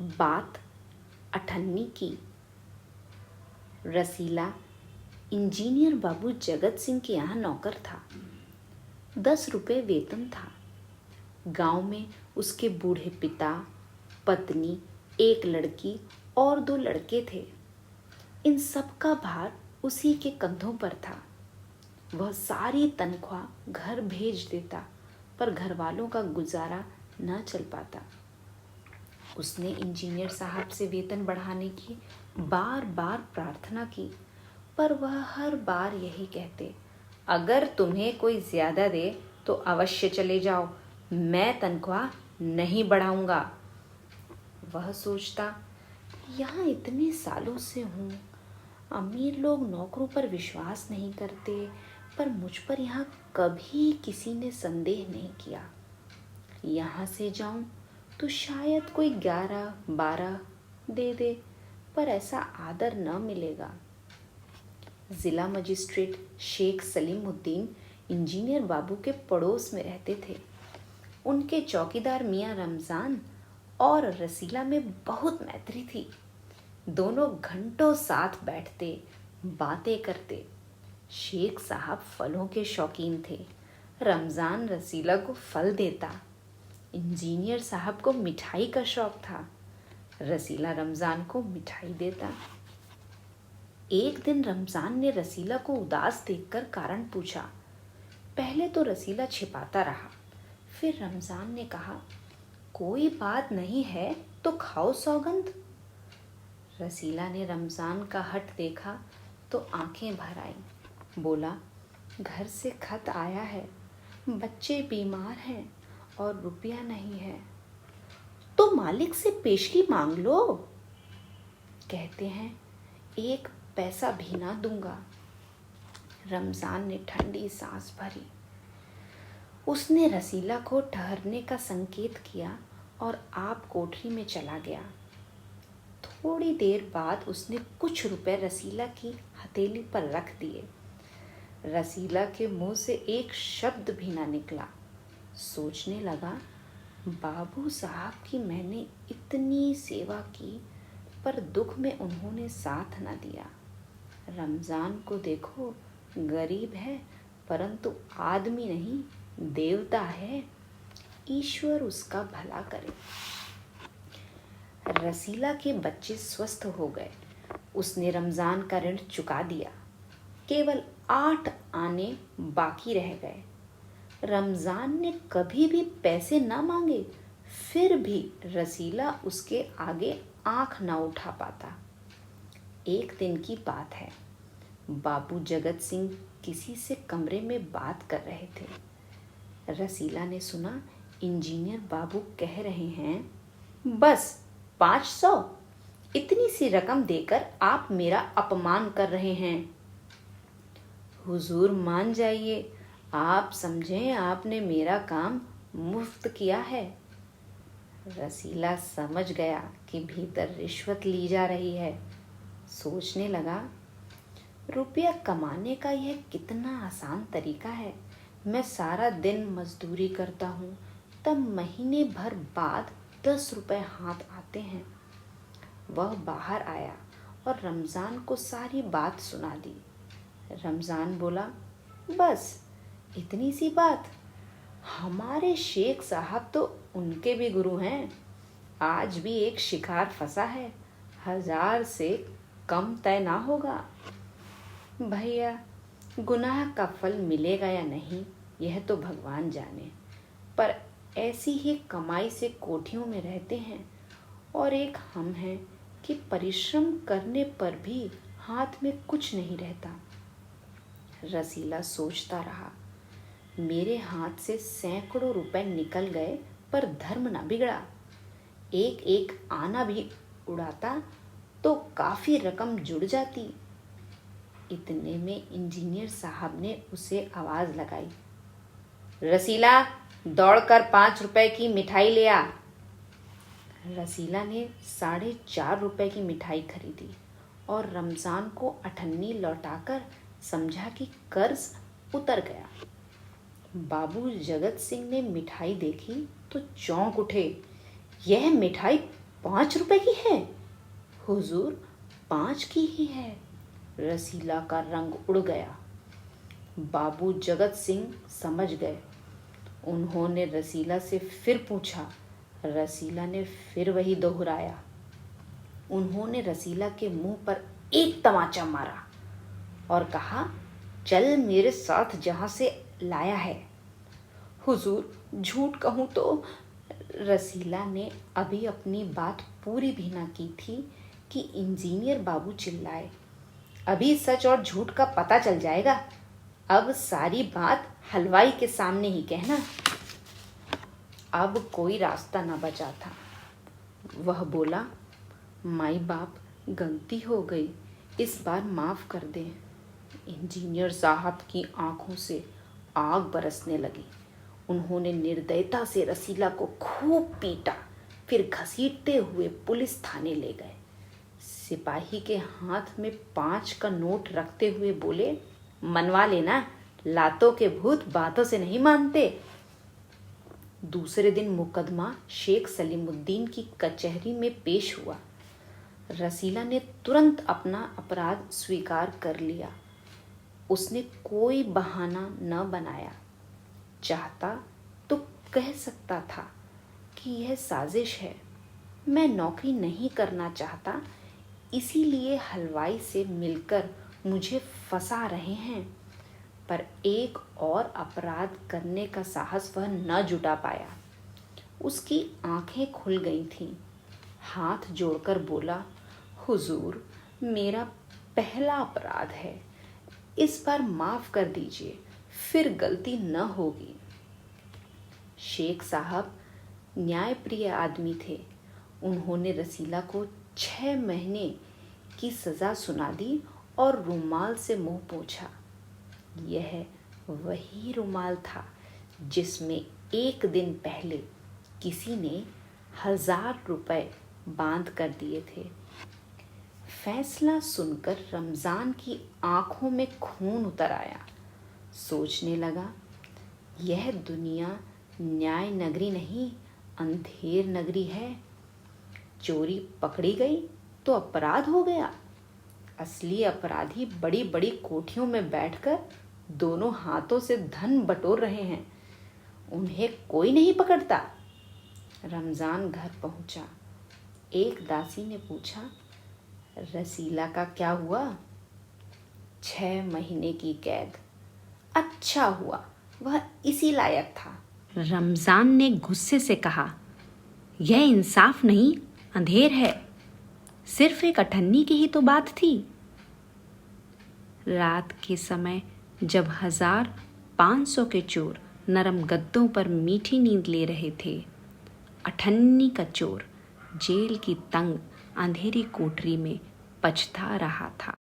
बात अठन्नी की। रसीला इंजीनियर बाबू जगत सिंह के यहाँ नौकर था। 10 रुपये वेतन था। गांव में उसके बूढ़े पिता, पत्नी, एक लड़की और 2 लड़के थे। इन सब का भार उसी के कंधों पर था। वह सारी तनख्वाह घर भेज देता, पर घर वालों का गुजारा न चल पाता। उसने इंजीनियर साहब से वेतन बढ़ाने की बार बार प्रार्थना की, पर वह हर बार यही कहते, अगर तुम्हें कोई ज़्यादा दे तो अवश्य चले जाओ, मैं तनख्वाह नहीं बढ़ाऊंगा। वह सोचता, यहाँ इतने सालों से हूँ, अमीर लोग नौकरों पर विश्वास नहीं करते, पर मुझ पर यहाँ कभी किसी ने संदेह नहीं किया। यहाँ से जाऊँ तो शायद कोई 11-12 दे दे, पर ऐसा आदर न मिलेगा। ज़िला मजिस्ट्रेट शेख सलीमुद्दीन इंजीनियर बाबू के पड़ोस में रहते थे। उनके चौकीदार मियाँ रमज़ान और रसीला में बहुत मैत्री थी। दोनों घंटों साथ बैठते, बातें करते। शेख साहब फलों के शौकीन थे। रमज़ान रसीला को फल देता। इंजीनियर साहब को मिठाई का शौक था। रसीला रमज़ान को मिठाई देता। एक दिन रमज़ान ने रसीला को उदास देखकर कारण पूछा। पहले तो रसीला छिपाता रहा, फिर रमज़ान ने कहा, कोई बात नहीं है तो खाओ सौगंध। रसीला ने रमज़ान का हट देखा तो आंखें भर आईं। बोला, घर से खत आया है, बच्चे बीमार हैं और रुपया नहीं है, तो मालिक से पेशगी मांग लो। कहते हैं 1 पैसा भी ना दूंगा। रमज़ान ने ठंडी सांस भरी। उसने रसीला को ठहरने का संकेत किया और आप कोठरी में चला गया। थोड़ी देर बाद उसने कुछ रुपए रसीला की हथेली पर रख दिए। रसीला के मुंह से एक शब्द भी ना निकला। सोचने लगा, बाबू साहब की मैंने इतनी सेवा की, पर दुख में उन्होंने साथ न दिया। रमज़ान को देखो, गरीब है परंतु आदमी नहीं, देवता है। ईश्वर उसका भला करे। रसीला के बच्चे स्वस्थ हो गए। उसने रमज़ान का ऋण चुका दिया। केवल 8 आने बाकी रह गए। रमज़ान ने कभी भी पैसे न मांगे, फिर भी रसीला उसके आगे आंख न उठा पाता। एक दिन की बात है। बाबू जगत सिंह किसी से कमरे में बात कर रहे थे। रसीला ने सुना, इंजीनियर बाबू कह रहे हैं, बस 500, इतनी सी रकम देकर आप मेरा अपमान कर रहे हैं। हुजूर मान जाइए, आप समझें आपने मेरा काम मुफ्त किया है। रसीला समझ गया कि भीतर रिश्वत ली जा रही है। सोचने लगा, रुपया कमाने का यह कितना आसान तरीका है। मैं सारा दिन मजदूरी करता हूँ, तब महीने भर बाद 10 रुपए हाथ आते हैं। वह बाहर आया और रमज़ान को सारी बात सुना दी। रमज़ान बोला, बस इतनी सी बात? हमारे शेख साहब तो उनके भी गुरु हैं। आज भी एक शिकार फंसा है, 1000 से कम तय ना होगा। भैया, गुनाह का फल मिलेगा या नहीं यह तो भगवान जाने, पर ऐसी ही कमाई से कोठियों में रहते हैं, और एक हम हैं कि परिश्रम करने पर भी हाथ में कुछ नहीं रहता। रसीला सोचता रहा, मेरे हाथ से सैकड़ों रुपए निकल गए, पर धर्म ना बिगड़ा। एक एक आना भी उड़ाता तो काफ़ी रकम जुड़ जाती। इतने में इंजीनियर साहब ने उसे आवाज़ लगाई, रसीला, दौड़कर 5 रुपए की मिठाई ले आ। रसीला ने 4.5 रुपए की मिठाई खरीदी और रमज़ान को अठन्नी लौटाकर समझा कि कर्ज उतर गया। बाबू जगत सिंह ने मिठाई देखी तो चौंक उठे, यह मिठाई 5 रुपए की है? हुजूर, 5 की ही है। रसीला का रंग उड़ गया। बाबू जगत सिंह समझ गए। उन्होंने रसीला से फिर पूछा। रसीला ने फिर वही दोहराया। उन्होंने रसीला के मुंह पर एक तमाचा मारा और कहा, चल मेरे साथ जहां से लाया है। हुजूर, झूठ कहूं तो। रसीला ने अभी अपनी बात पूरी भी ना की थी कि इंजीनियर बाबू चिल्लाए, अभी सच और झूठ का पता चल जाएगा। अब सारी बात हलवाई के सामने ही कहना। अब कोई रास्ता न बचा था। वह बोला, माई बाप, गलती हो गई, इस बार माफ़ कर दें। इंजीनियर साहब की आंखों से आग बरसने लगी। उन्होंने निर्दयता से रसीला को खूब पीटा, फिर घसीटते हुए पुलिस थाने ले गए। सिपाही के हाथ में 5 का नोट रखते हुए बोले, मनवा लेना, लातों के भूत बातों से नहीं मानते। दूसरे दिन मुकदमा शेख सलीमुद्दीन की कचहरी में पेश हुआ। रसीला ने तुरंत अपना अपराध स्वीकार कर लिया। उसने कोई बहाना न बनाया। चाहता तो कह सकता था कि यह साजिश है, मैं नौकरी नहीं करना चाहता, इसीलिए हलवाई से मिलकर मुझे फंसा रहे हैं। पर एक और अपराध करने का साहस वह न जुटा पाया। उसकी आंखें खुल गई थीं। हाथ जोड़कर बोला, हुजूर, मेरा पहला अपराध है, इस बार माफ़ कर दीजिए, फिर गलती न होगी। शेख साहब न्यायप्रिय आदमी थे। उन्होंने रसीला को 6 महीने की सज़ा सुना दी और रुमाल से मुंह पोंछा। यह वही रुमाल था जिसमें एक दिन पहले किसी ने 1000 रुपए बांध कर दिए थे। फैसला सुनकर रमज़ान की आंखों में खून उतर आया। सोचने लगा, यह दुनिया न्याय नगरी नहीं, अंधेर नगरी है। चोरी पकड़ी गई तो अपराध हो गया। असली अपराधी बड़ी बड़ी कोठियों में बैठकर दोनों हाथों से धन बटोर रहे हैं, उन्हें कोई नहीं पकड़ता। रमज़ान घर पहुंचा। एक दासी ने पूछा, रसीला का क्या हुआ? 6 महीने की कैद। अच्छा हुआ, वह इसी लायक था। रमज़ान ने गुस्से से कहा, यह इंसाफ नहीं, अंधेर है। सिर्फ एक अठन्नी की ही तो बात थी। रात के समय जब 1500 के चोर नरम गद्दों पर मीठी नींद ले रहे थे, अठन्नी का चोर जेल की तंग अंधेरी कोठरी में पछता रहा था।